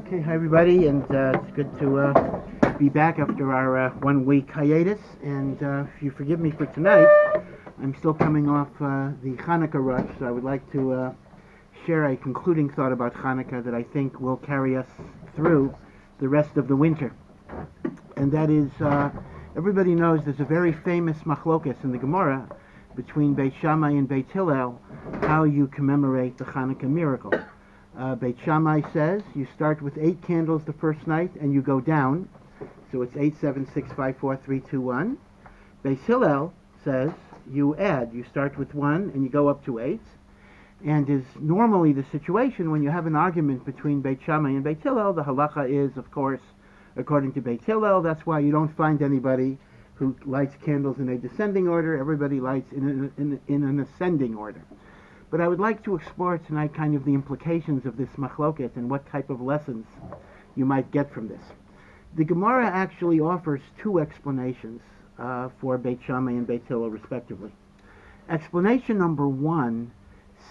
Okay, hi everybody, and it's good to be back after our 1 week hiatus. And if you forgive me for tonight, I'm still coming off the Chanukah rush, so I would like to share a concluding thought about Chanukah that I think will carry us through the rest of the winter. And that is, everybody knows there's a very famous machlokas in the Gemara between Beit Shammai and Beit Hillel, how you commemorate the Chanukah miracle. Beit Shammai says you start with 8 candles the first night and you go down, so it's 8, 7, 6, 5, 4, 3, 2, 1. Beit Hillel says you add, you start with 1 and you go up to 8, and is normally the situation when you have an argument between Beit Shammai and Beit Hillel. The halacha is, of course, according to Beit Hillel, that's why you don't find anybody who lights candles in a descending order. Everybody lights in an ascending order. But I would like to explore tonight kind of the implications of this machloket and what type of lessons you might get from this. The Gemara actually offers 2 explanations for Beit Shammai and Beit Hillel respectively. Explanation number 1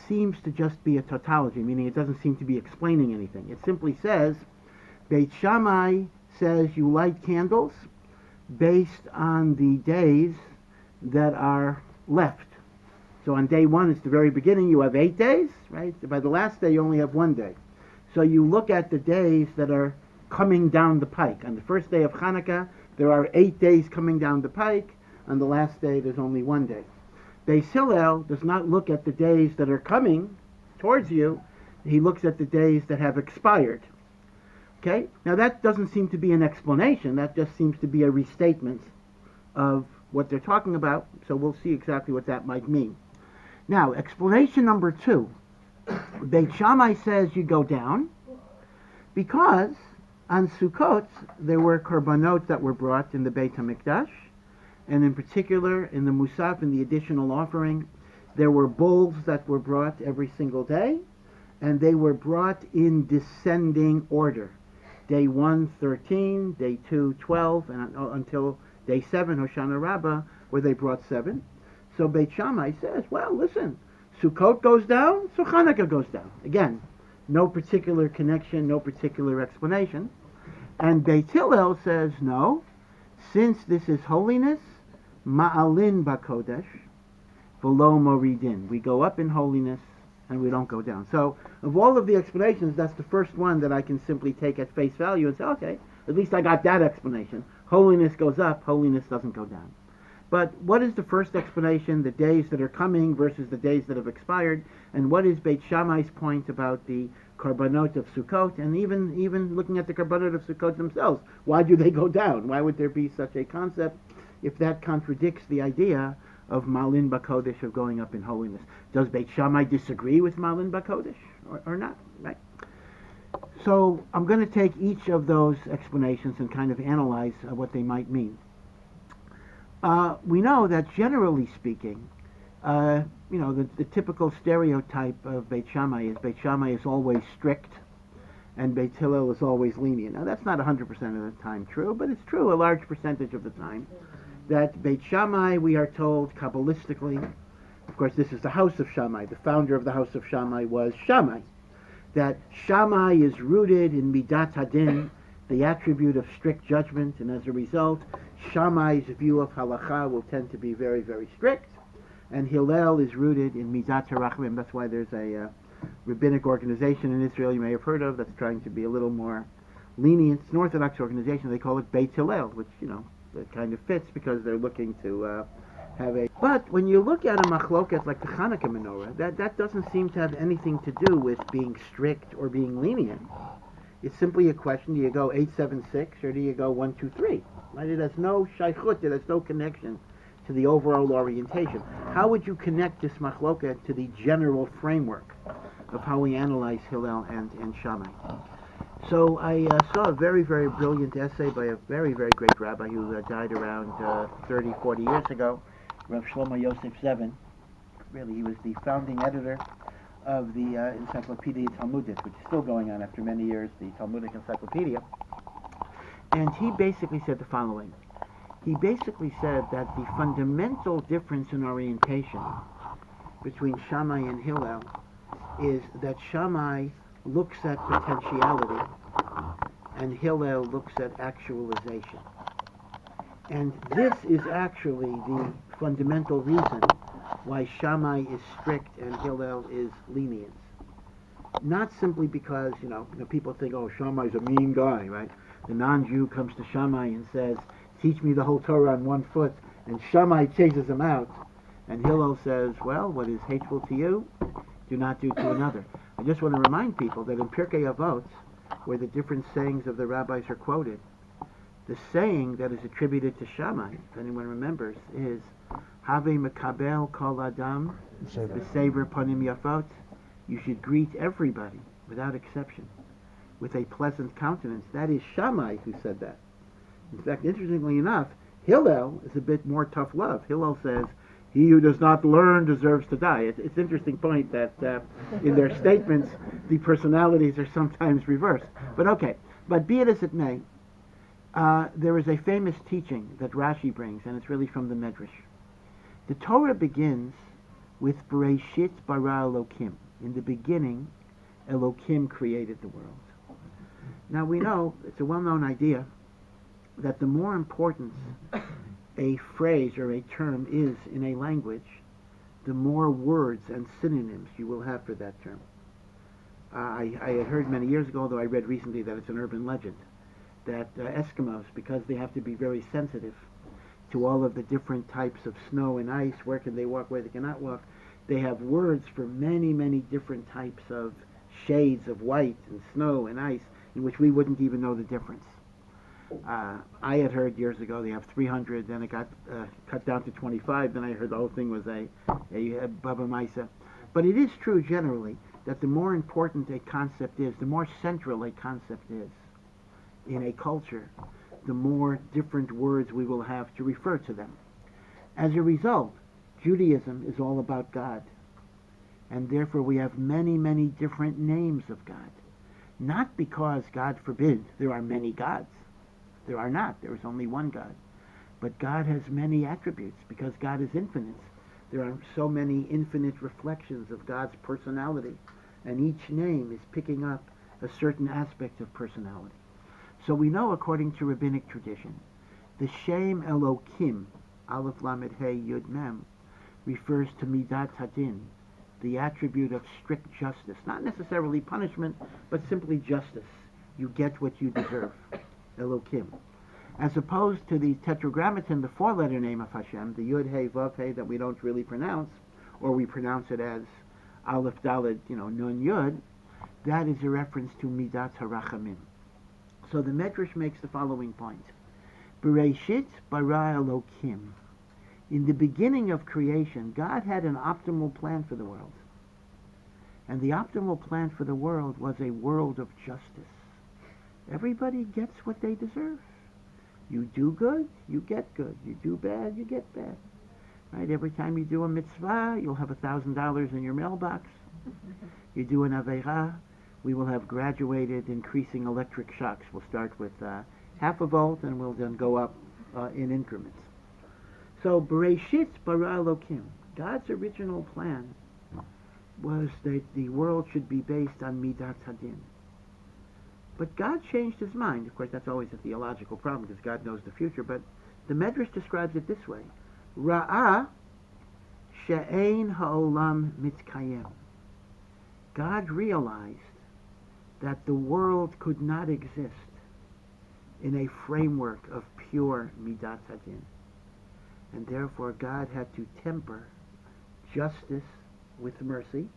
seems to just be a tautology, meaning it doesn't seem to be explaining anything. It simply says, Beit Shammai says you light candles based on the days that are left. So on day 1, it's the very beginning, you have 8 days, right? By the last day, you only have 1 day. So you look at the days that are coming down the pike. On the first day of Chanukah, there are 8 days coming down the pike. On the last day, there's only 1 day. Beis Hillel does not look at the days that are coming towards you. He looks at the days that have expired. Okay? Now that doesn't seem to be an explanation. That just seems to be a restatement of what they're talking about. So we'll see exactly what that might mean. Now, explanation number 2. Beit Shammai says you go down because on Sukkot there were korbanot that were brought in the Beit HaMikdash, and in particular in the Musaf, in the additional offering, there were bulls that were brought every single day, and they were brought in descending order. Day 1, 13, day 2, 12, and until day 7, Hoshana Rabbah, where they brought 7. So Beit Shammai says, well, listen, Sukkot goes down, so Chanukah goes down. Again, no particular connection, no particular explanation. And Beit Hillel says, no, since this is holiness, ma'alin b'kodesh, v'lo moridin. We go up in holiness, and we don't go down. So, of all of the explanations, that's the first one that I can simply take at face value and say, okay, at least I got that explanation. Holiness goes up, holiness doesn't go down. But what is the first explanation, the days that are coming versus the days that have expired? And what is Beit Shammai's point about the korbanot of Sukkot? And even looking at the korbanot of Sukkot themselves, why do they go down? Why would there be such a concept if that contradicts the idea of Malin B'Kodesh, of going up in holiness? Does Beit Shammai disagree with Malin B'Kodesh or not? Right? So I'm going to take each of those explanations and kind of analyze what they might mean. We know that generally speaking, the typical stereotype of Beit Shammai is always strict, and Beit Hillel is always lenient. Now that's not 100% of the time true, but it's true a large percentage of the time. That Beit Shammai, we are told Kabbalistically, of course this is the house of Shammai, the founder of the house of Shammai was Shammai, that Shammai is rooted in Midat Hadin, the attribute of strict judgment, and as a result, Shammai's view of halacha will tend to be very, very strict, and Hillel is rooted in Midat HaRachmim. That's why there's a rabbinic organization in Israel you may have heard of that's trying to be a little more lenient. It's an Orthodox organization. They call it Beit Hillel, which, that kind of fits because they're looking to have a... But when you look at a machloket like the Chanukah menorah, that doesn't seem to have anything to do with being strict or being lenient. It's simply a question, do you go 8, 7, 6, or do you go 1, 2, 3? Right? It has no shaychut, it has no connection to the overall orientation. How would you connect this machloket to the general framework of how we analyze Hillel and Shammai? So I saw a very, very brilliant essay by a very, very great rabbi who died around 30, 40 years ago, Rav Shlomo Yosef Zevin. Really, he was the founding editor of the Encyclopedia Talmudic, which is still going on after many years, the Talmudic Encyclopedia. And he basically said the following. He basically said that the fundamental difference in orientation between Shammai and Hillel is that Shammai looks at potentiality and Hillel looks at actualization. And this is actually the fundamental reason why Shammai is strict and Hillel is lenient. Not simply because, people think, oh, Shammai's a mean guy, right? The non-Jew comes to Shammai and says, teach me the whole Torah on one foot, and Shammai chases him out. And Hillel says, well, what is hateful to you, do not do to another. I just want to remind people that in Pirkei Avot, where the different sayings of the rabbis are quoted, the saying that is attributed to Shammai, if anyone remembers, is Have Makabel Kol Adam B'Sever Panim Yafot. You should greet everybody, without exception, with a pleasant countenance. That is Shammai who said that. In fact, interestingly enough, Hillel is a bit more tough love. Hillel says, he who does not learn deserves to die. It's an interesting point that in their statements, the personalities are sometimes reversed. But be it as it may, there is a famous teaching that Rashi brings, and it's really from the Medrash. The Torah begins with Bereshit bara Elokim. In the beginning, Elokim created the world. Now we know, it's a well-known idea, that the more important a phrase or a term is in a language, the more words and synonyms you will have for that term. I had heard many years ago, though I read recently that it's an urban legend, that Eskimos, because they have to be very sensitive to all of the different types of snow and ice, where can they walk, where they cannot walk, they have words for many, many different types of shades of white and snow and ice, in which we wouldn't even know the difference. I had heard years ago they have 300, then it got cut down to 25, then I heard the whole thing was a Baba Maisa. But it is true generally that the more important a concept is, the more central a concept is in a culture, the more different words we will have to refer to them. As a result, Judaism is all about God, and therefore we have many, many different names of God. Not because, God forbid, there are many gods. There are not. There is only one God. But God has many attributes because God is infinite. There are so many infinite reflections of God's personality, and each name is picking up a certain aspect of personality. So we know, according to rabbinic tradition, the Shem Elokim, Aleph Lamed Hey Yud Mem, refers to Midat Hadin, the attribute of strict justice. Not necessarily punishment, but simply justice. You get what you deserve. Elokim. As opposed to the Tetragrammaton, the four-letter name of Hashem, the Yud Hey Vav Hey that we don't really pronounce, or we pronounce it as Aleph Daled, Nun Yud, that is a reference to Midat HaRachamim. So the Medrash makes the following point. Bereshit bara Elokim. In the beginning of creation, God had an optimal plan for the world. And the optimal plan for the world was a world of justice. Everybody gets what they deserve. You do good, you get good. You do bad, you get bad. Right? Every time you do a mitzvah, you'll have $1,000 in your mailbox. You do an aveira, we will have graduated increasing electric shocks. We'll start with half a volt, and we'll then go up in increments. So, Bereshit bara Elokim, God's original plan was that the world should be based on Midat Hadin. But God changed his mind. Of course, that's always a theological problem because God knows the future, but the Medrash describes it this way. Ra'ah she'ein ha'olam mitkayem. God realized that the world could not exist in a framework of pure Midat Hadin. And therefore God had to temper justice with mercy.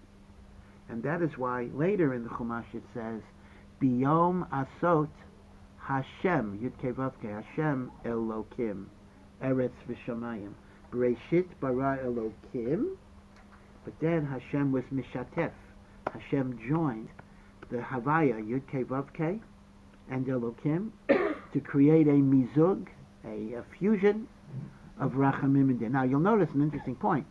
And that is why later in the Chumash it says, Biyom asot Hashem, Yud Kei Vav Kei, Hashem Elokim, Eretz V'Shamayim. Bereshit bara Elokim. But then Hashem was Mishatef. Hashem joined the Havaya, Yud Kei Vav Kei, and Elokim to create a mizug, a fusion of Rachamim and Din. Now you'll notice an interesting point,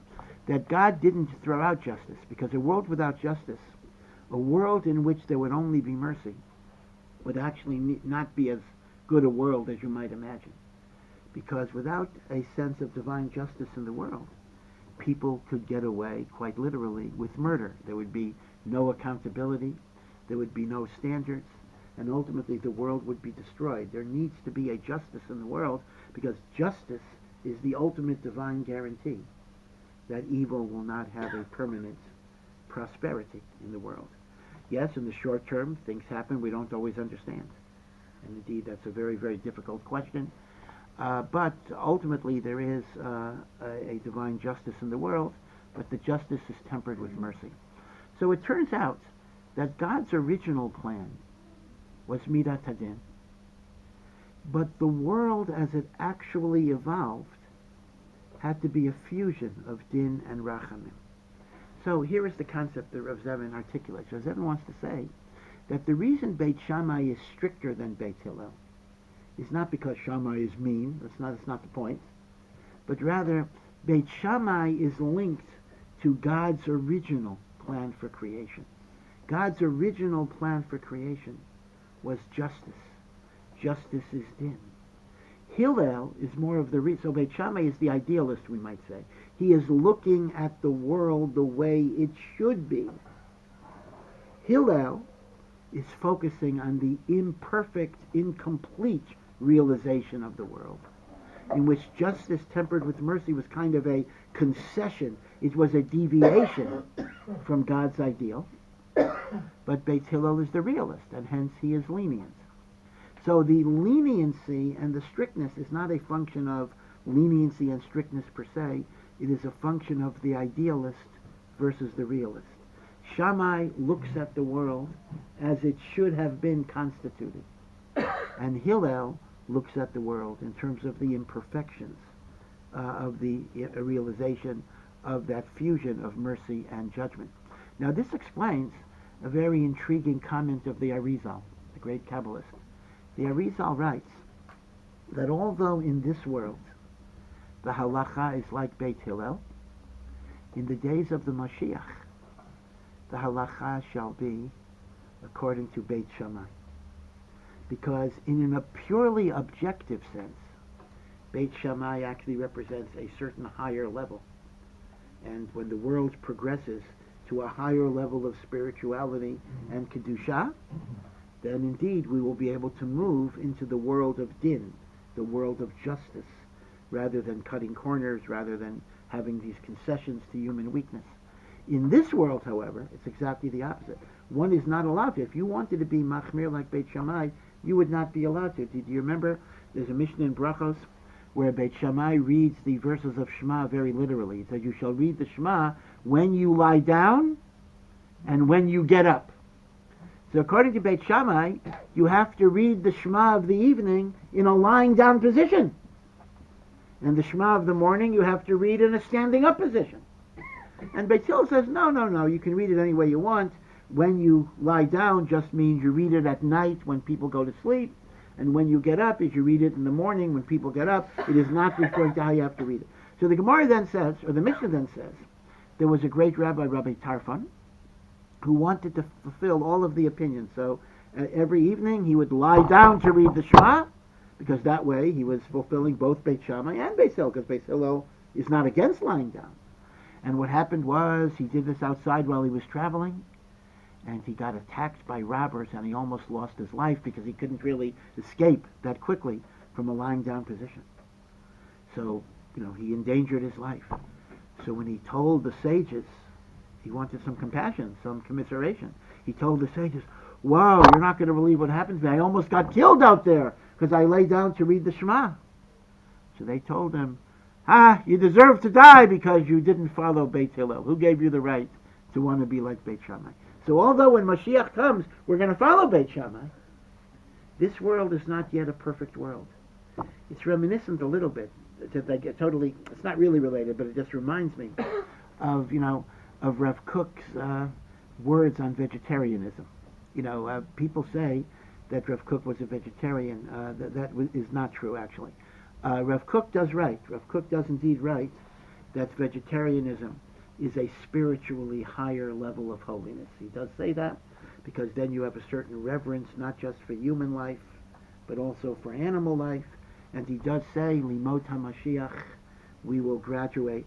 that God didn't throw out justice, because a world without justice, a world in which there would only be mercy, would actually not be as good a world as you might imagine. Because without a sense of divine justice in the world, people could get away, quite literally, with murder. There would be no accountability, there would be no standards, and ultimately the world would be destroyed. There needs to be a justice in the world, because justice is the ultimate divine guarantee that evil will not have a permanent prosperity in the world. Yes, in the short term, things happen we don't always understand. And indeed, that's a very, very difficult question. But ultimately, there is a divine justice in the world, but the justice is tempered with mercy. So it turns out that God's original plan was Midat Hadin, but the world as it actually evolved had to be a fusion of Din and Rachamim. So here is the concept that Rav Zevin articulates. Rav Zevin wants to say that the reason Beit Shammai is stricter than Beit Hillel is not because Shammai is mean, that's not the point, but rather Beit Shammai is linked to God's original plan for creation. God's original plan for creation was justice. Justice is Din. Hillel is more of the so Beit Shammai is the idealist, we might say. He is looking at the world the way it should be. Hillel is focusing on the imperfect, incomplete realization of the world, in which justice tempered with mercy was kind of a concession. It was a deviation from God's ideal. But Beit Hillel is the realist, and hence he is lenient. So the leniency and the strictness is not a function of leniency and strictness per se. It is a function of the idealist versus the realist. Shammai looks at the world as it should have been constituted, and Hillel looks at the world in terms of the imperfections of the realization of that fusion of mercy and judgment. Now this explains a very intriguing comment of the Arizal, the great Kabbalist. The Arizal writes that although in this world the halacha is like Beit Hillel, in the days of the Mashiach, the halacha shall be according to Beit Shammai. Because in a purely objective sense, Beit Shammai actually represents a certain higher level. And when the world progresses to a higher level of spirituality and Kedusha, then indeed we will be able to move into the world of Din, the world of justice, rather than cutting corners, rather than having these concessions to human weakness. In this world, however, it's exactly the opposite. One is not allowed to. If you wanted to be machmir like Beit Shammai, you would not be allowed to. Do you remember there's a Mishnah in Brachos where Beit Shammai reads the verses of Shema very literally. It says you shall read the Shema when you lie down and when you get up. So according to Beit Shammai, you have to read the Shema of the evening in a lying down position. And the Shema of the morning you have to read in a standing up position. And Beit Hillel says, no, you can read it any way you want. When you lie down just means you read it at night when people go to sleep. And when you get up, is you read it in the morning when people get up. It is not referring to how you have to read it. So the Gemara then says, or the Mishnah then says, there was a great rabbi, Rabbi Tarfon, who wanted to fulfill all of the opinions. So every evening he would lie down to read the Shema, because that way he was fulfilling both Beit Shammai and Beit Hillel, because Beit Hillel is not against lying down. And what happened was he did this outside while he was traveling, and he got attacked by robbers, and he almost lost his life because he couldn't really escape that quickly from a lying down position. So, he endangered his life. So when he told the sages, he wanted some compassion, some commiseration. He told the sages, wow, you're not going to believe what happened to me. I almost got killed out there because I lay down to read the Shema. So they told him, you deserve to die because you didn't follow Beit Hillel. Who gave you the right to want to be like Beit Shammai? So although when Mashiach comes, we're going to follow Beit Shammai, this world is not yet a perfect world. It's reminiscent a little bit. It's not really related, but it just reminds me of Rav Kook's words on vegetarianism. People say that Rav Kook was a vegetarian. That is not true, actually. Rav Kook does write. Rav Kook does indeed write that vegetarianism is a spiritually higher level of holiness. He does say that because then you have a certain reverence not just for human life but also for animal life. And he does say, Limot HaMashiach, we will graduate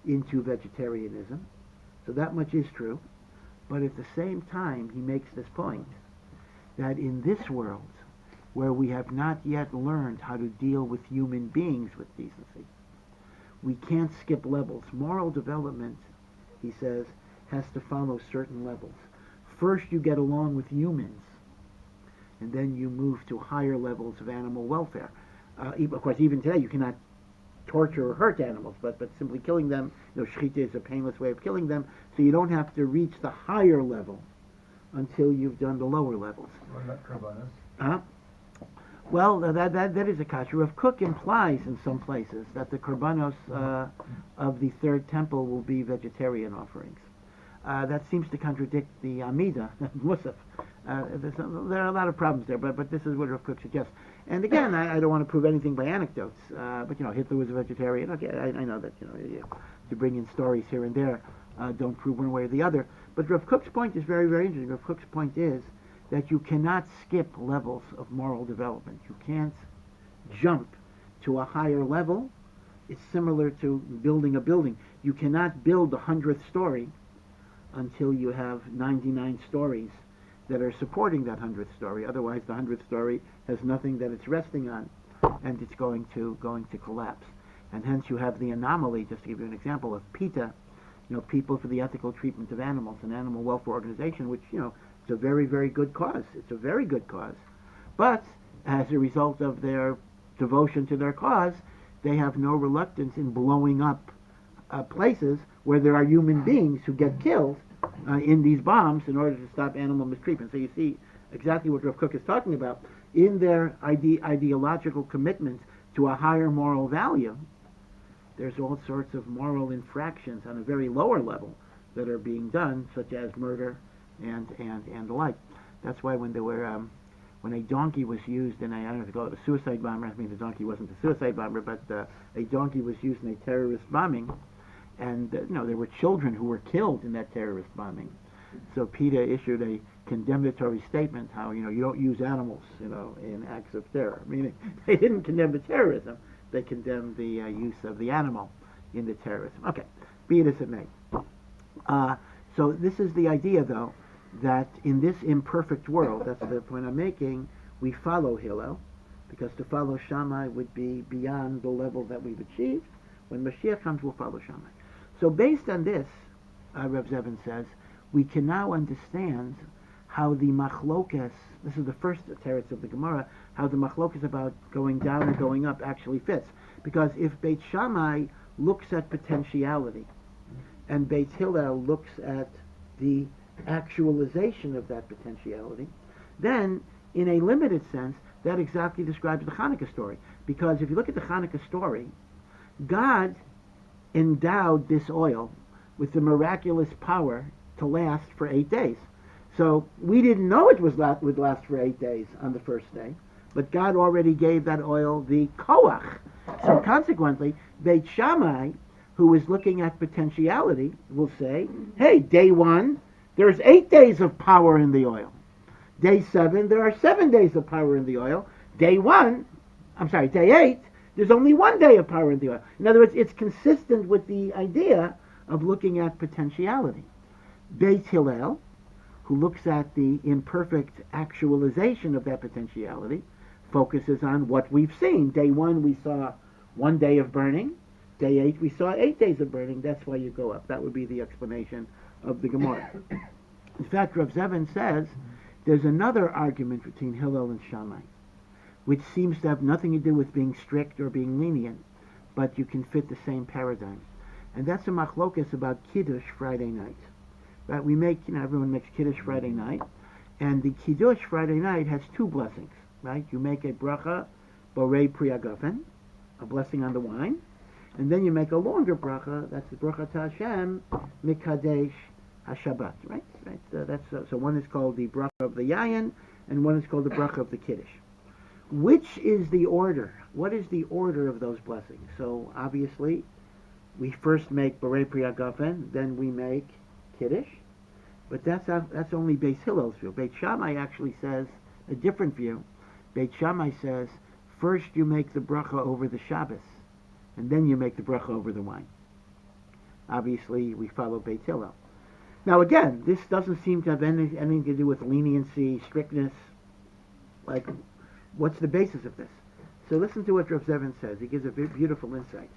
into vegetarianism. So that much is true. But at the same time, he makes this point that in this world, where we have not yet learned how to deal with human beings with decency, we can't skip levels. Moral development, he says, has to follow certain levels. First you get along with humans, and then you move to higher levels of animal welfare. Of course, even today you cannot torture or hurt animals, but simply killing them, shechita is a painless way of killing them, so you don't have to reach the higher level until you've done the lower levels. What about korbanos? Well, that is a kasha. Rav Kook implies in some places that the korbanos of the third temple will be vegetarian offerings. That seems to contradict the Amida, Musaf. There are a lot of problems there, but this is what Rav Kook suggests. And again, I don't want to prove anything by anecdotes, but Hitler was a vegetarian. Okay, I know that to bring in stories here and there don't prove one way or the other. But Rav Kook's point is very, very interesting. Rav Kook's point is that you cannot skip levels of moral development. You can't jump to a higher level. It's similar to building a building. You cannot build the 100th story until you have 99 stories that are supporting that 100th story. Otherwise, the 100th story has nothing that it's resting on, and it's going to collapse. And hence, you have the anomaly. Just to give you an example of PETA, People for the Ethical Treatment of Animals, an animal welfare organization, which it's a very, very good cause. It's a very good cause, but as a result of their devotion to their cause, they have no reluctance in blowing up places where there are human beings who get killed in these bombs in order to stop animal mistreatment. So you see exactly what Rav Kook is talking about. In their ideological commitment to a higher moral value, there's all sorts of moral infractions on a very lower level that are being done, such as murder and the like. That's why when there were when a donkey was used in I don't know if they call it a suicide bomber. I mean, the donkey wasn't a suicide bomber, but a donkey was used in a terrorist bombing, and there were children who were killed in that terrorist bombing. So PETA issued a condemnatory statement how you don't use animals in acts of terror. Meaning they didn't condemn the terrorism, they condemned the use of the animal in the terrorism. Okay, be it as it may. So this is the idea, though, that in this imperfect world, that's the point I'm making, we follow Hillel, because to follow Shammai would be beyond the level that we've achieved. When Mashiach comes, we'll follow Shammai. So based on this, Reb Zevin says, we can now understand how the machlokes, this is the first teretz of the Gemara, how the machlokes about going down or going up actually fits. Because if Beit Shammai looks at potentiality, and Beit Hillel looks at the actualization of that potentiality, then in a limited sense, that exactly describes the Chanukah story. Because if you look at the Chanukah story, God endowed this oil with the miraculous power to last for 8 days. So we didn't know it would last for 8 days on the first day, but God already gave that oil the koach. So consequently, Beit Shammai, who is looking at potentiality, will say, hey, day 1, there's 8 days of power in the oil. Day 7, there are 7 days of power in the oil. Day 8, there's only 1 day of power in the oil. In other words, it's consistent with the idea of looking at potentiality. Beit Hillel, who looks at the imperfect actualization of that potentiality, focuses on what we've seen. Day 1, we saw 1 day of burning. Day 8, we saw 8 days of burning. That's why you go up. That would be the explanation of the Gemara. In fact, Rav Zevin says there's another argument between Hillel and Shammai, which seems to have nothing to do with being strict or being lenient, but you can fit the same paradigm. And that's a machlokas about Kiddush Friday night. Right? We make, everyone makes Kiddush Friday night, and the Kiddush Friday night has 2 blessings, right? You make a bracha, borei priagafen, a blessing on the wine, and then you make a longer bracha, that's the bracha to Hashem, mikadesh hashabbat, right? So one is called the bracha of the yayin, and one is called the bracha of the Kiddush. Which is the order? What is the order of those blessings? So obviously, we first make borei priagafen, then we make Kiddush, but that's only Beit Hillel's view. Beit Shammai actually says a different view. Beit Shammai says first you make the bracha over the Shabbos, and then you make the bracha over the wine. Obviously, we follow Beit Hillel. Now again, this doesn't seem to have anything to do with leniency, strictness. Like, what's the basis of this? So listen to what Rav Zevin says. He gives a beautiful insight.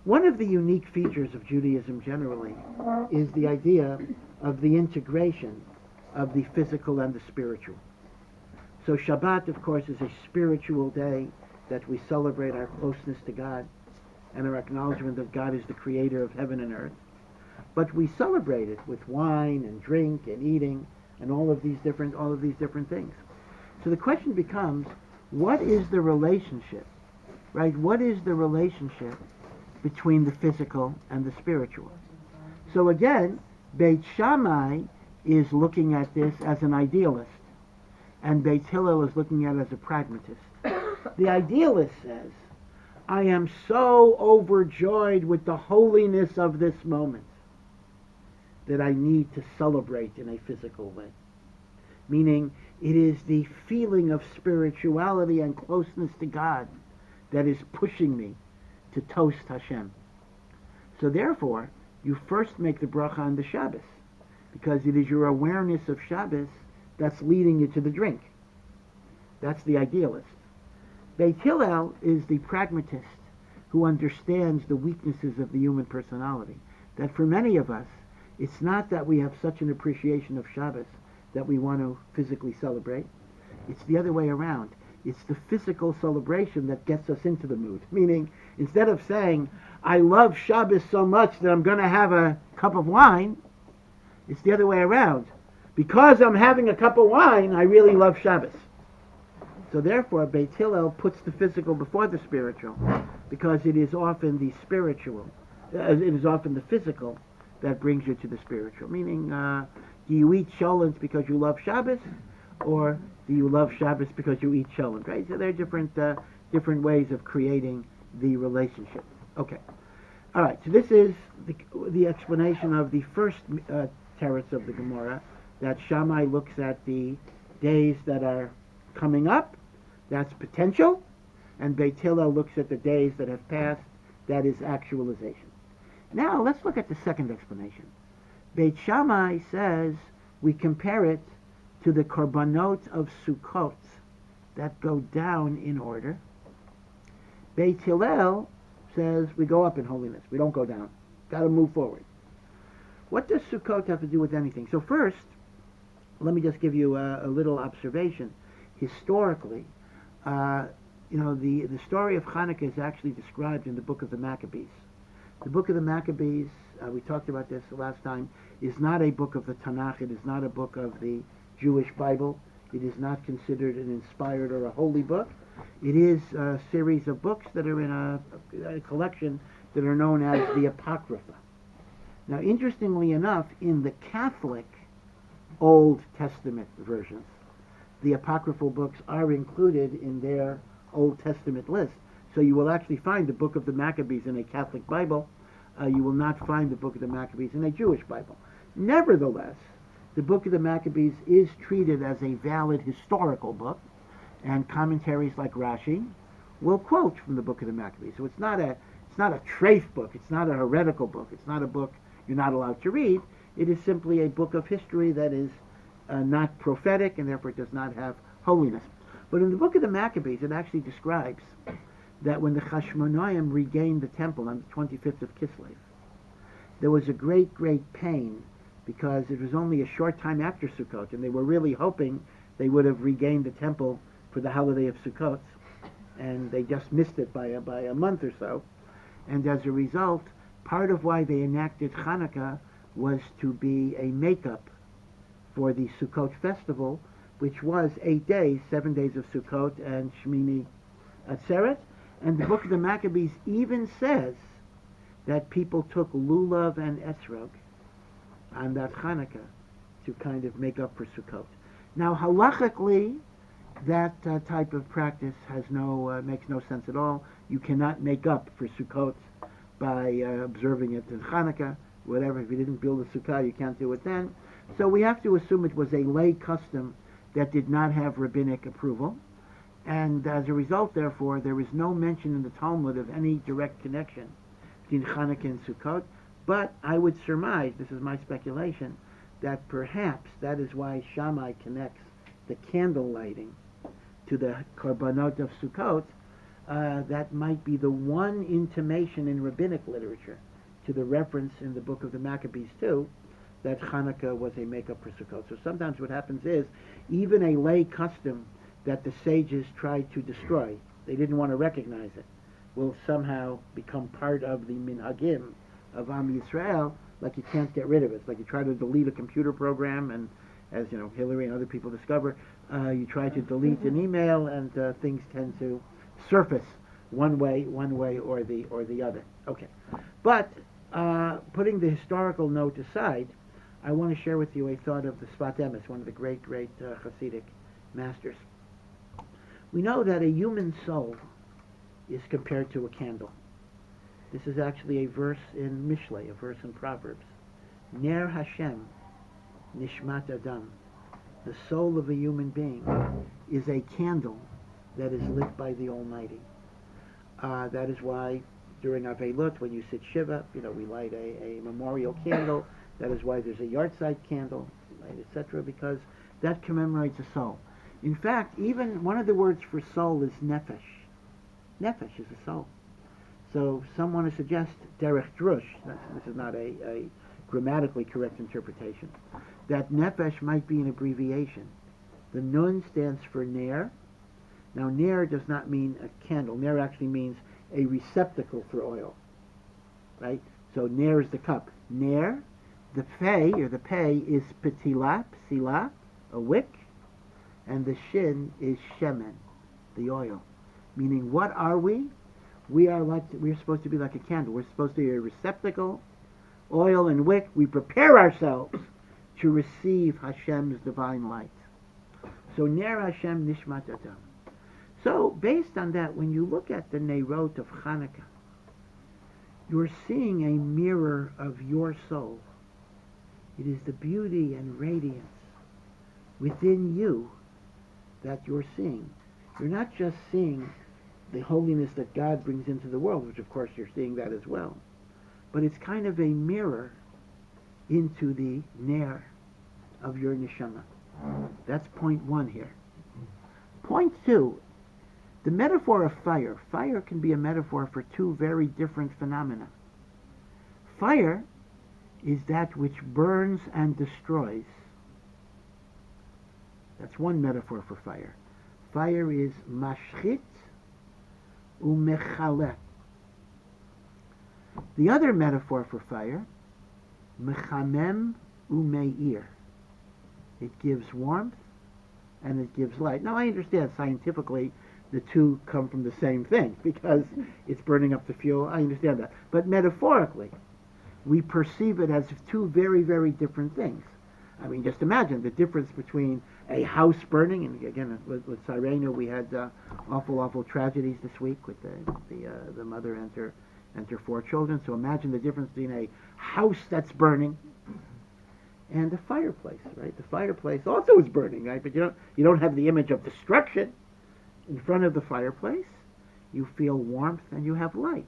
One of the unique features of Judaism generally is the idea of the integration of the physical and the spiritual. So Shabbat, of course, is a spiritual day that we celebrate our closeness to God and our acknowledgement that God is the creator of heaven and earth. But we celebrate it with wine and drink and eating and all of these different things. So the question becomes, what is the relationship, right? What is the relationship between the physical and the spiritual? So again, Beit Shammai is looking at this as an idealist, and Beit Hillel is looking at it as a pragmatist. The idealist says, I am so overjoyed with the holiness of this moment that I need to celebrate in a physical way. Meaning, it is the feeling of spirituality and closeness to God that is pushing me to toast Hashem. So therefore, you first make the bracha on the Shabbos, because it is your awareness of Shabbos that's leading you to the drink. That's the idealist. Beit Hillel is the pragmatist who understands the weaknesses of the human personality. That for many of us, it's not that we have such an appreciation of Shabbos that we want to physically celebrate. It's the other way around. It's the physical celebration that gets us into the mood. Meaning, instead of saying, I love Shabbos so much that I'm going to have a cup of wine, it's the other way around. Because I'm having a cup of wine, I really love Shabbos. So therefore, Beit Hillel puts the physical before the spiritual, because it is often the spiritual, it is often the physical that brings you to the spiritual. Meaning, do you eat cholent because you love Shabbos, or do you love Shabbos because you eat cholent? Right? So there are different ways of creating the relationship. Okay. All right. So this is the explanation of the first teretz of the Gemara, that Shammai looks at the days that are coming up, that's potential, and Beit Hillel looks at the days that have passed, that is actualization. Now let's look at the second explanation. Beit Shammai says we compare it to the korbanot of Sukkot that go down in order. Beit Hillel says we go up in holiness, we don't go down. Got to move forward. What does Sukkot have to do with anything? So first, let me just give you a little observation. Historically, the story of Chanukah is actually described in the book of the Maccabees. The book of the Maccabees, we talked about this last time, is not a book of the Tanakh. It is not a book of the Jewish Bible. It is not considered an inspired or a holy book. It is a series of books that are in a collection that are known as the Apocrypha. Now, interestingly enough, in the Catholic Old Testament versions, the apocryphal books are included in their Old Testament list. So you will actually find the book of the Maccabees in a Catholic Bible. You will not find the book of the Maccabees in a Jewish Bible. Nevertheless, the book of the Maccabees is treated as a valid historical book, and commentaries like Rashi will quote from the book of the Maccabees. So it's not a treif book. It's not a heretical book. It's not a book you're not allowed to read. It is simply a book of history that is not prophetic, and therefore it does not have holiness. But in the book of the Maccabees, it actually describes that when the Chashmonaim regained the temple on the 25th of Kislev, there was a great, great pain, because it was only a short time after Sukkot, and they were really hoping they would have regained the temple for the holiday of Sukkot, and they just missed it by a month or so. And as a result, part of why they enacted Chanukah was to be a makeup for the Sukkot festival, which was 8 days, 7 days of Sukkot and Shmini Atzeret. And the book of the Maccabees even says that people took lulav and esrog on that Chanukah to kind of make up for Sukkot. Now, halachically, that type of practice makes no sense at all. You cannot make up for Sukkot by observing it in Chanukah. Whatever, if you didn't build a sukkah, you can't do it then. So we have to assume it was a lay custom that did not have rabbinic approval. And as a result, therefore, there is no mention in the Talmud of any direct connection between Chanukah and Sukkot. But I would surmise, this is my speculation, that perhaps that is why Shammai connects the candle lighting, to the korbanot of Sukkot, that might be the one intimation in rabbinic literature to the reference in the book of the Maccabees too, that Chanukah was a makeup for Sukkot. So sometimes what happens is, even a lay custom that the sages tried to destroy, they didn't want to recognize it, will somehow become part of the minhagim of Am Yisrael, like you can't get rid of it. It's like you try to delete a computer program, and as you know, Hillary and other people discover, you try to delete an email, and things tend to surface one way or the other. Okay, but putting the historical note aside, I want to share with you a thought of the Sfat Emes, one of the great Hasidic masters. We know that a human soul is compared to a candle. This is actually a verse in Mishlei, a verse in Proverbs. Ner Hashem, Nishmat Adam. The soul of a human being is a candle that is lit by the Almighty. That is why during Avelut, when you sit Shiva, we light a memorial candle. That is why there's a yahrzeit candle, right, etc., because that commemorates a soul. In fact, even one of the words for soul is nefesh. Nefesh is a soul. So some want to suggest derech drush, this is not a grammatically correct interpretation, that nefesh might be an abbreviation. The nun stands for ner. Now ner does not mean a candle. Ner actually means a receptacle for oil, right? So ner is the cup. Ner, the pei, or the pei, is petila, psila, a wick, and the shin is shemen, the oil. Meaning, what are we? We're supposed to be like a candle. We're supposed to be a receptacle, oil and wick. We prepare ourselves to receive Hashem's divine light. So Ner Hashem Nishmat Adam. So based on that, when you look at the Neirot of Chanukah, you're seeing a mirror of your soul. It is the beauty and radiance within you that you're seeing. You're not just seeing the holiness that God brings into the world, which of course you're seeing that as well, but it's kind of a mirror into the ner of your neshama. That's point one here. Point two, the metaphor of fire. Fire can be a metaphor for two very different phenomena. Fire is that which burns and destroys. That's one metaphor for fire. Fire is mashchit umechaleh. The other metaphor for fire, mechamem umeir. It gives warmth and it gives light. Now I understand scientifically the two come from the same thing because it's burning up the fuel. I understand that. But metaphorically, we perceive it as two very, very different things. I mean, just imagine the difference between a house burning, and again, with Sirena, we had awful tragedies this week with the mother and her 4 children. So imagine the difference between a house that's burning and a fireplace, right? The fireplace also is burning, right? But you don't have the image of destruction. In front of the fireplace, you feel warmth and you have light,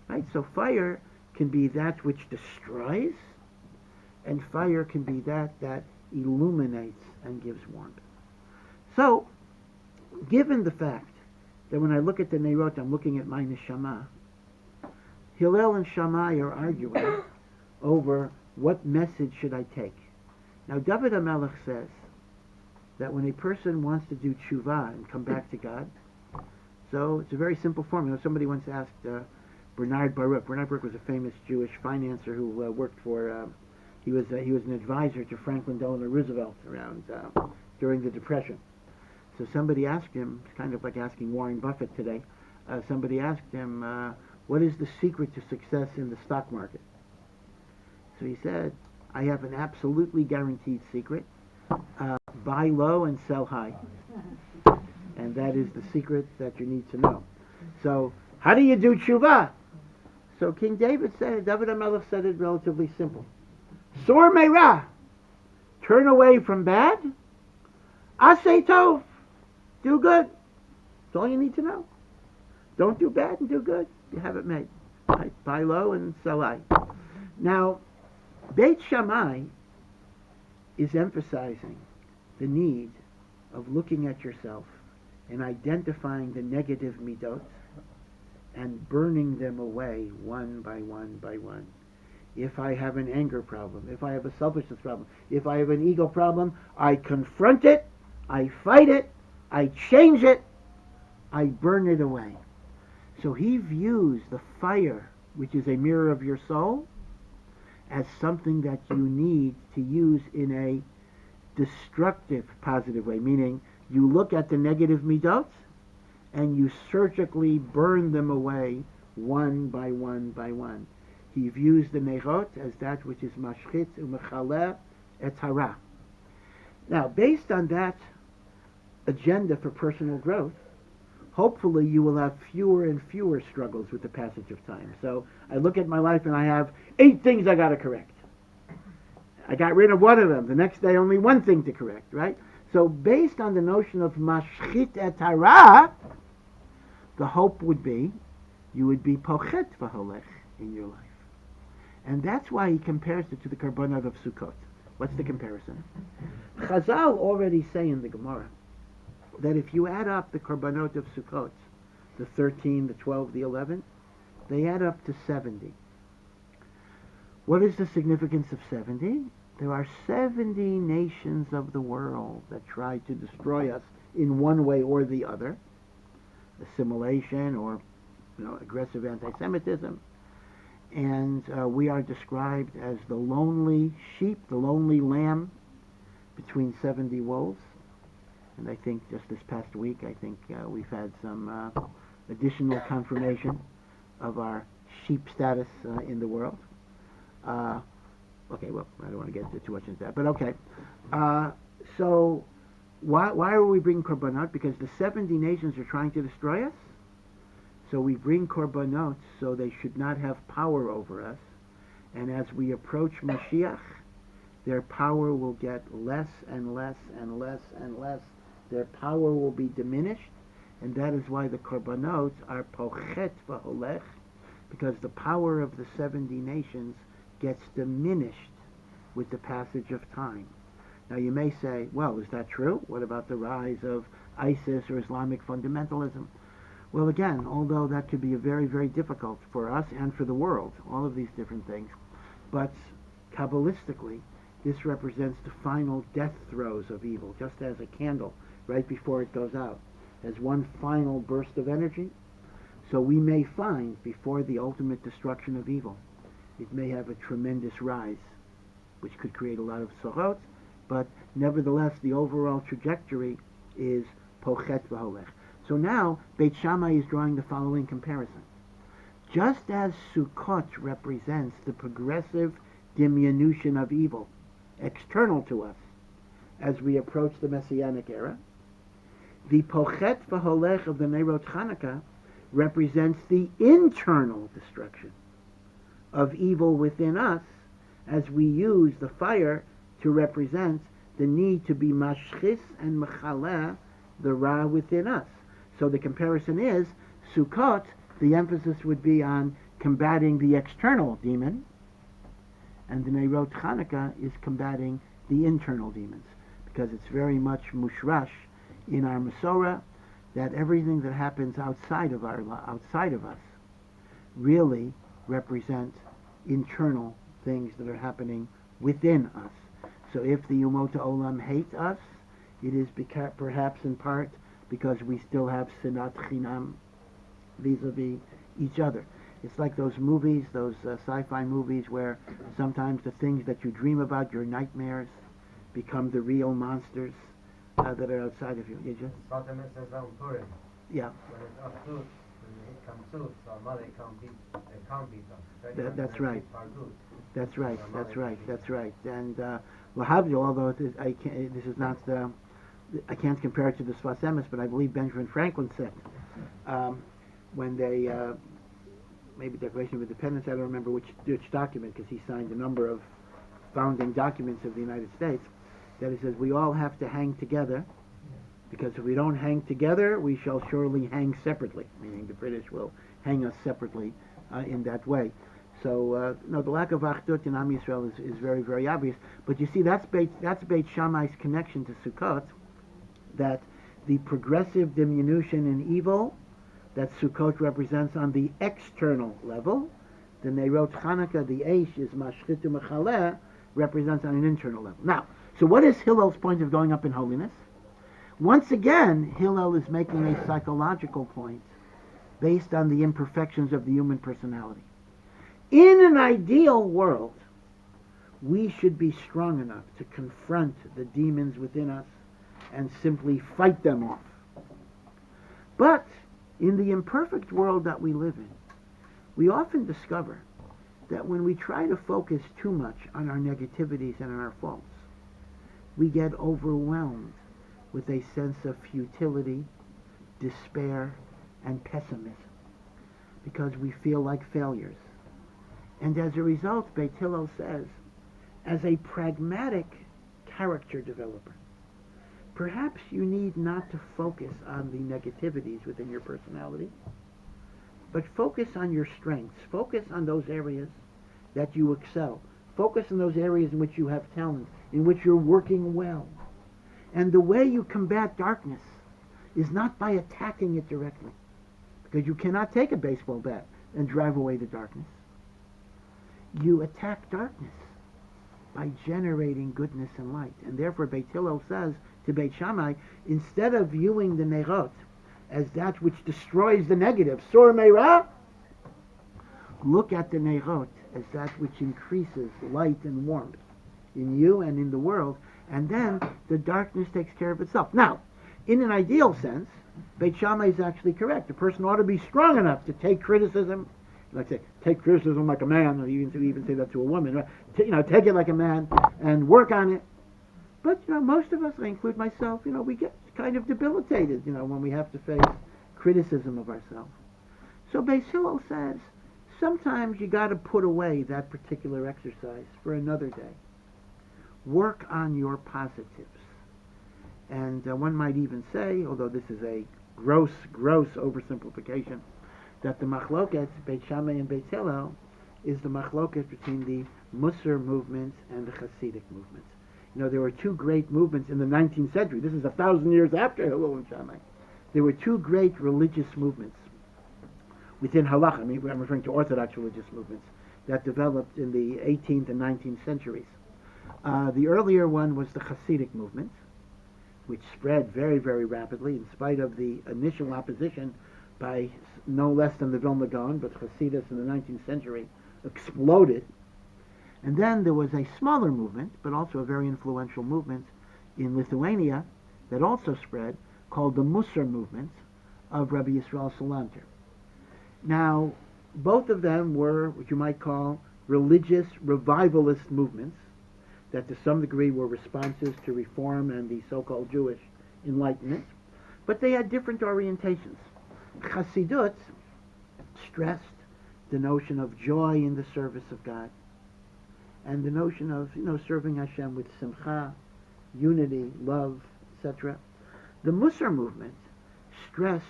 right? So fire can be that which destroys, and fire can be that illuminates and gives warmth. So, given the fact that when I look at the Neirot, I'm looking at my neshama, Hillel and Shammai are arguing over what message should I take. Now, David HaMelech says that when a person wants to do tshuva and come back to God, so it's a very simple formula. Somebody once asked Bernard Baruch. Bernard Baruch was a famous Jewish financier who worked for. He was an advisor to Franklin Delano Roosevelt around during the Depression. So somebody asked him, it's kind of like asking Warren Buffett today. Somebody asked him, "What is the secret to success in the stock market?" So he said, "I have an absolutely guaranteed secret: buy low and sell high." And that is the secret that you need to know. So, how do you do tshuva? So King David said, David HaMelech said it relatively simple. Sor meira, turn away from bad. Asay tov, do good. That's all you need to know. Don't do bad and do good. You have it made. Right? Buy low and sell high. Now, Beit Shammai is emphasizing the need of looking at yourself and identifying the negative midot and burning them away one by one by one. If I have an anger problem, if I have a selfishness problem, if I have an ego problem, I confront it, I fight it, I change it, I burn it away. So he views the fire, which is a mirror of your soul, as something that you need to use in a destructive, positive way, meaning you look at the negative midot and you surgically burn them away one by one by one. He views the nerot as that which is mashchit umechaleh et hara. Now, based on that agenda for personal growth, hopefully you will have fewer and fewer struggles with the passage of time. So I look at my life and I have 8 things I got to correct. I got rid of one of them. The next day, only one thing to correct, right? So based on the notion of mashchit et hara, the hope would be you would be pochet v'holech in your life. And that's why he compares it to the Karbanot of Sukkot. What's the comparison? Chazal already say in the Gemara that if you add up the Karbanot of Sukkot, the 13, the 12, the 11, they add up to 70. What is the significance of 70? There are 70 nations of the world that try to destroy us in one way or the other. Assimilation or aggressive anti-Semitism. And we are described as the lonely sheep, the lonely lamb between 70 wolves. And I think just this past week, we've had some additional confirmation of our sheep status in the world. Okay, well, I don't want to get too much into that, but okay. So why are we bringing korbanot? Because the 70 nations are trying to destroy us. So we bring korbanot so they should not have power over us. And as we approach Mashiach, their power will get less and less and less and less. Their power will be diminished. And that is why the korbanot are pochet v'holech, because the power of the 70 nations gets diminished with the passage of time. Now you may say, well, is that true? What about the rise of ISIS or Islamic fundamentalism? Well, again, although that could be very, very difficult for us and for the world, all of these different things, but Kabbalistically, this represents the final death throes of evil, just as a candle right before it goes out has one final burst of energy. So we may find, before the ultimate destruction of evil, it may have a tremendous rise, which could create a lot of sorot, but nevertheless the overall trajectory is pochet v'holech. So now Beit Shammai is drawing the following comparison. Just as Sukkot represents the progressive diminution of evil external to us as we approach the Messianic era, the pochet v'holech of the Nerot Chanukah represents the internal destruction of evil within us as we use the fire to represent the need to be mashchis and mechaleh the ra within us. So the comparison is, Sukkot, the emphasis would be on combating the external demon, and the Nerot Chanukah is combating the internal demons, because it's very much mushrash in our Masorah that everything that happens outside of us really represents internal things that are happening within us. So if the Umot Olam hate us, it is perhaps in part because we still have sinat chinam vis-a-vis each other. It's like those movies, those sci-fi movies where sometimes the things that you dream about, your nightmares, become the real monsters that are outside of you. Yeah. When it's up to, when it comes to, so mother can't beat them. That's right. That's right. That's right. That's right. And Lahavdil, although this is not I can't compare it to the Sfas Emes, but I believe Benjamin Franklin said when they maybe Declaration of Independence, I don't remember which document, because he signed a number of founding documents of the United States, that he says we all have to hang together, because if we don't hang together, we shall surely hang separately, meaning the British will hang us separately in that way. So, no, the lack of Achdut in Am Yisrael is very, very obvious. But you see, that's Beit Shammai's connection to Sukkot, that the progressive diminution in evil that Sukkot represents on the external level, the Neirot Chanukah, the Eish, is Mashchitu Mechaleh, represents on an internal level. Now, so what is Hillel's point of going up in holiness? Once again, Hillel is making a psychological point based on the imperfections of the human personality. In an ideal world, we should be strong enough to confront the demons within us and simply fight them off. But in the imperfect world that we live in, we often discover that when we try to focus too much on our negativities and on our faults, we get overwhelmed with a sense of futility, despair, and pessimism, because we feel like failures. And as a result, Beit Hillel says, as a pragmatic character developer, perhaps you need not to focus on the negativities within your personality, but focus on your strengths. Focus on those areas that you excel. Focus on those areas in which you have talent, in which you're working well. And the way you combat darkness is not by attacking it directly, because you cannot take a baseball bat and drive away the darkness. You attack darkness by generating goodness and light. And therefore Beit Hillel says to Beit Shammai, instead of viewing the Neirot as that which destroys the negative, Sur Meira, look at the Neirot as that which increases light and warmth in you and in the world, and then the darkness takes care of itself. Now, in an ideal sense, Beit Shammai is actually correct. A person ought to be strong enough to take criticism, like say, take criticism like a man, or even say that to a woman, right? Take it like a man and work on it. But, most of us, I include myself, we get kind of debilitated, when we have to face criticism of ourselves. So Beit Hillel says, sometimes you got to put away that particular exercise for another day. Work on your positives. And one might even say, although this is a gross oversimplification, that the machloket, Beit Shammai and Beit Hillel, is the machloket between the Musar movement and the Hasidic movement. There were two great movements in the 19th century. This is 1,000 years after Hillel and Shammai. There were two great religious movements within Halacha. I'm referring to Orthodox religious movements that developed in the 18th and 19th centuries. The earlier one was the Hasidic movement, which spread very, very rapidly in spite of the initial opposition by no less than the Vilna Gaon, but Hasidus in the 19th century exploded. And then there was a smaller movement, but also a very influential movement in Lithuania that also spread, called the Musar movement of Rabbi Yisrael Salanter. Now, both of them were what you might call religious revivalist movements that to some degree were responses to Reform and the so-called Jewish Enlightenment, but they had different orientations. Chassidut stressed the notion of joy in the service of God, and the notion of serving Hashem with simcha, unity, love, etc. The Musar movement stressed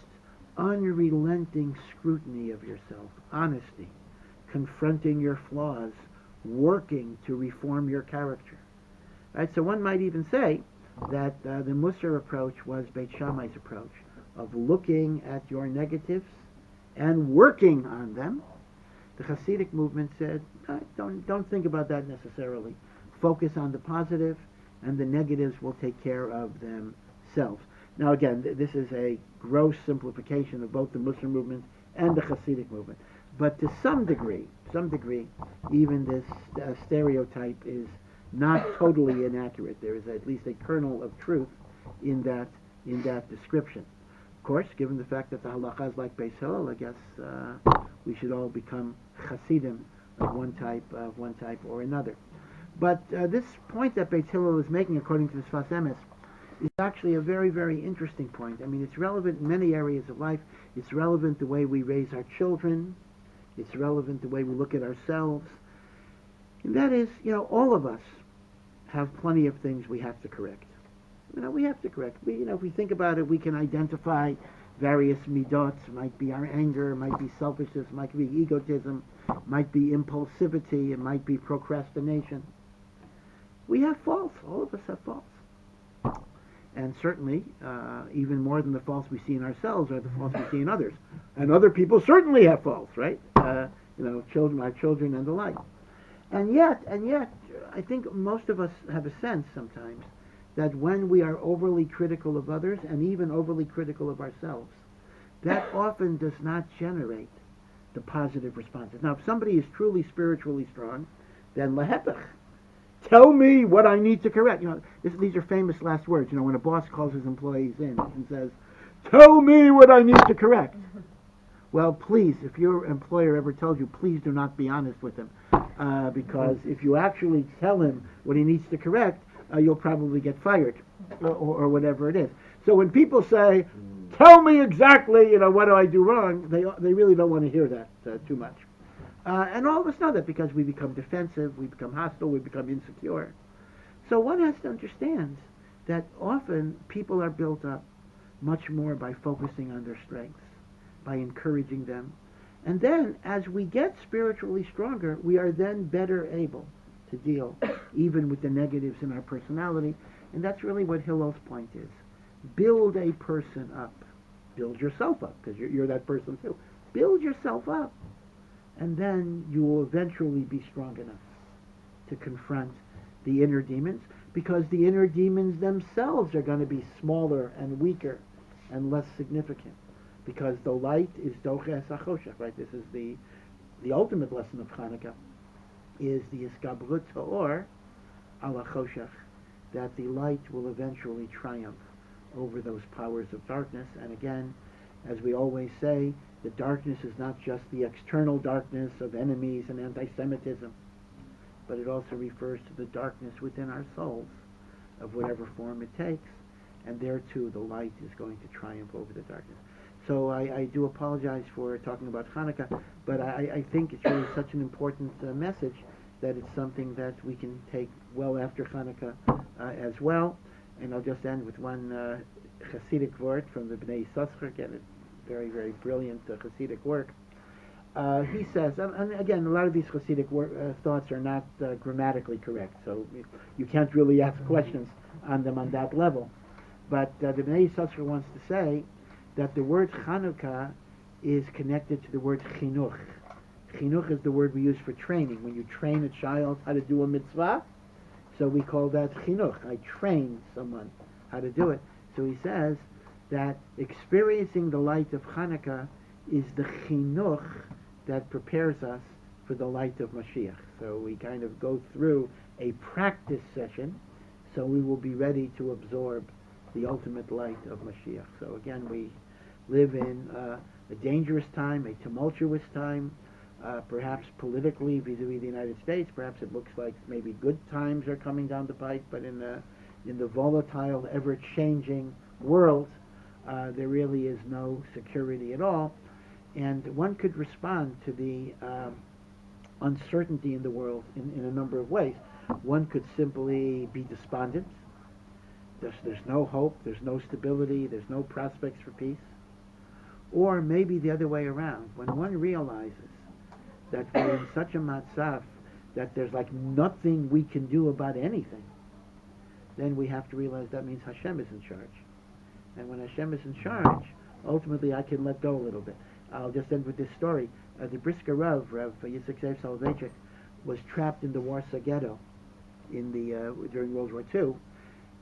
unrelenting scrutiny of yourself, honesty, confronting your flaws, working to reform your character. Right? So one might even say that the Musar approach was Beit Shammai's approach of looking at your negatives and working on them. The Hasidic movement said, don't think about that necessarily. Focus on the positive, and the negatives will take care of themselves. Now again, this is a gross simplification of both the Muslim movement and the Hasidic movement. But to some degree, even this stereotype is not totally inaccurate. There is at least a kernel of truth in that description. Of course, given the fact that the halacha is like Beis Hillel, I guess we should all become Hasidim of one type or another. But this point that Beis Hillel is making, according to the Sfas Emes, is actually a very, very interesting point. It's relevant in many areas of life. It's relevant the way we raise our children. It's relevant the way we look at ourselves. And that is, all of us have plenty of things we have to correct. We have to correct. If we think about it, we can identify various midot. It might be our anger, it might be selfishness, it might be egotism, it might be impulsivity, it might be procrastination. We have faults. All of us have faults. And certainly, even more than the faults we see in ourselves are the faults we see in others. And other people certainly have faults, right? Children, our children, and the like. And yet, I think most of us have a sense sometimes that when we are overly critical of others and even overly critical of ourselves, that often does not generate the positive responses. Now, if somebody is truly spiritually strong, then lehepech. Tell me what I need to correct. These are famous last words. When a boss calls his employees in and says, "Tell me what I need to correct." Well, please, if your employer ever tells you, please do not be honest with him, because if you actually tell him what he needs to correct, you'll probably get fired, or whatever it is. So when people say, "Tell me exactly, what do I do wrong?" they really don't want to hear that too much. And all of us know that because we become defensive, we become hostile, we become insecure. So one has to understand that often people are built up much more by focusing on their strengths, by encouraging them. And then, as we get spiritually stronger, we are then better able to deal even with the negatives in our personality. And that's really what Hillel's point is. Build a person up. Build yourself up, because you're that person too. Build yourself up. And then you will eventually be strong enough to confront the inner demons, because the inner demons themselves are going to be smaller and weaker and less significant, because the light is doches achoshech, right? This is the ultimate lesson of Chanukah, is the iskabrut ha'or al achoshech, that the light will eventually triumph over those powers of darkness. And again, as we always say, the darkness is not just the external darkness of enemies and anti-Semitism, but it also refers to the darkness within our souls, of whatever form it takes. And there too, the light is going to triumph over the darkness. So I do apologize for talking about Hanukkah, but I think it's really such an important message that it's something that we can take well after Hanukkah as well. And I'll just end with one Hasidic word from the Bnei Yissaschar, again, a very, very brilliant Hasidic work. He says, and again, a lot of these Hasidic thoughts are not grammatically correct, so you can't really ask questions on them on that level. But the Bnei Yissaschar wants to say that the word Chanukah is connected to the word chinuch. Chinuch is the word we use for training. When you train a child how to do a mitzvah, so we call that chinuch. I train someone how to do it. So he says that experiencing the light of Chanukah is the chinuch that prepares us for the light of Mashiach. So we kind of go through a practice session, so we will be ready to absorb the ultimate light of Mashiach. So again, we live in a dangerous time, a tumultuous time, perhaps politically vis-a-vis the United States. Perhaps it looks like maybe good times are coming down the pike, but in the volatile, ever-changing world, there really is no security at all. And one could respond to the uncertainty in the world in a number of ways. One could simply be despondent. There's no hope, there's no stability, there's no prospects for peace. Or maybe the other way around, when one realizes that we're in such a matzav that there's like nothing we can do about anything, then we have to realize that means Hashem is in charge. And when Hashem is in charge, ultimately I can let go a little bit. I'll just end with this story. The Brisker Rav Yitzchak Soloveitchik, was trapped in the Warsaw Ghetto during World War II.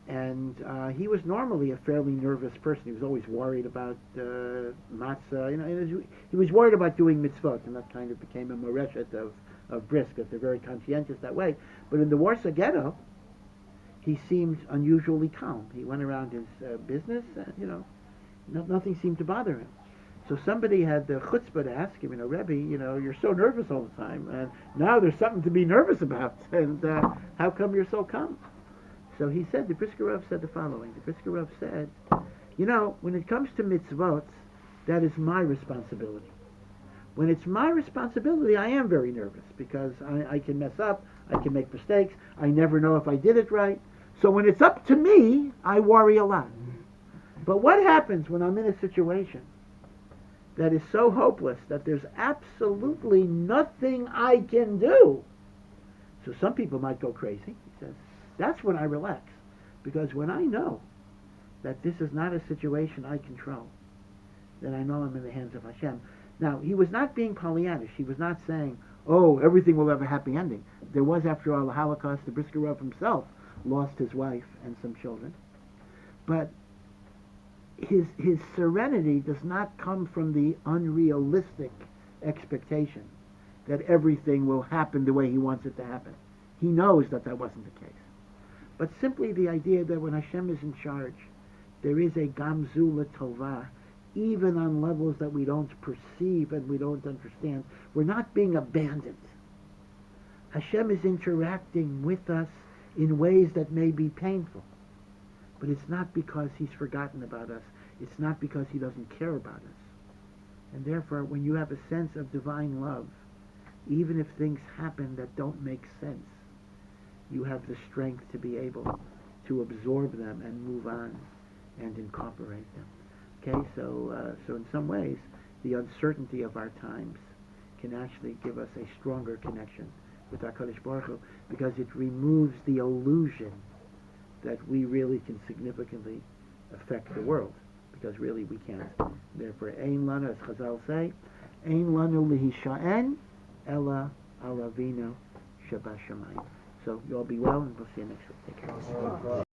And he was normally a fairly nervous person. He was always worried about matzah. He was worried about doing mitzvot, and that kind of became a moreshet of Brisk, because they're very conscientious that way. But in the Warsaw Ghetto, he seemed unusually calm. He went around his business, and, nothing seemed to bother him. So somebody had the chutzpah to ask him, Rebbe, you're so nervous all the time, and now there's something to be nervous about, and how come you're so calm? So he said, the Brisker Rav said the following. The Brisker Rav said, when it comes to mitzvot, that is my responsibility. When it's my responsibility, I am very nervous, because I can mess up, I can make mistakes, I never know if I did it right. So when it's up to me, I worry a lot. But what happens when I'm in a situation that is so hopeless that there's absolutely nothing I can do? So some people might go crazy. He says, that's when I relax. Because when I know that this is not a situation I control, that I know I'm in the hands of Hashem. Now, he was not being Pollyannish. He was not saying, oh, everything will have a happy ending. There was, after all, the Holocaust. The Brisker Rav himself lost his wife and some children. But his serenity does not come from the unrealistic expectation that everything will happen the way he wants it to happen. He knows that that wasn't the case. But simply the idea that when Hashem is in charge, there is a gamzu l'tovah, even on levels that we don't perceive and we don't understand. We're not being abandoned. Hashem is interacting with us in ways that may be painful. But it's not because he's forgotten about us. It's not because he doesn't care about us. And therefore, when you have a sense of divine love, even if things happen that don't make sense, you have the strength to be able to absorb them and move on and incorporate them. Okay, so in some ways, the uncertainty of our times can actually give us a stronger connection with HaKadosh Baruch Hu, because it removes the illusion that we really can significantly affect the world, because really we can't. Therefore, Ein lanu, as Chazal say, Ein lanu lihisha'en ela al Avinu Shabbat Shamayim. So you all be well, and we'll see you next week. Take care.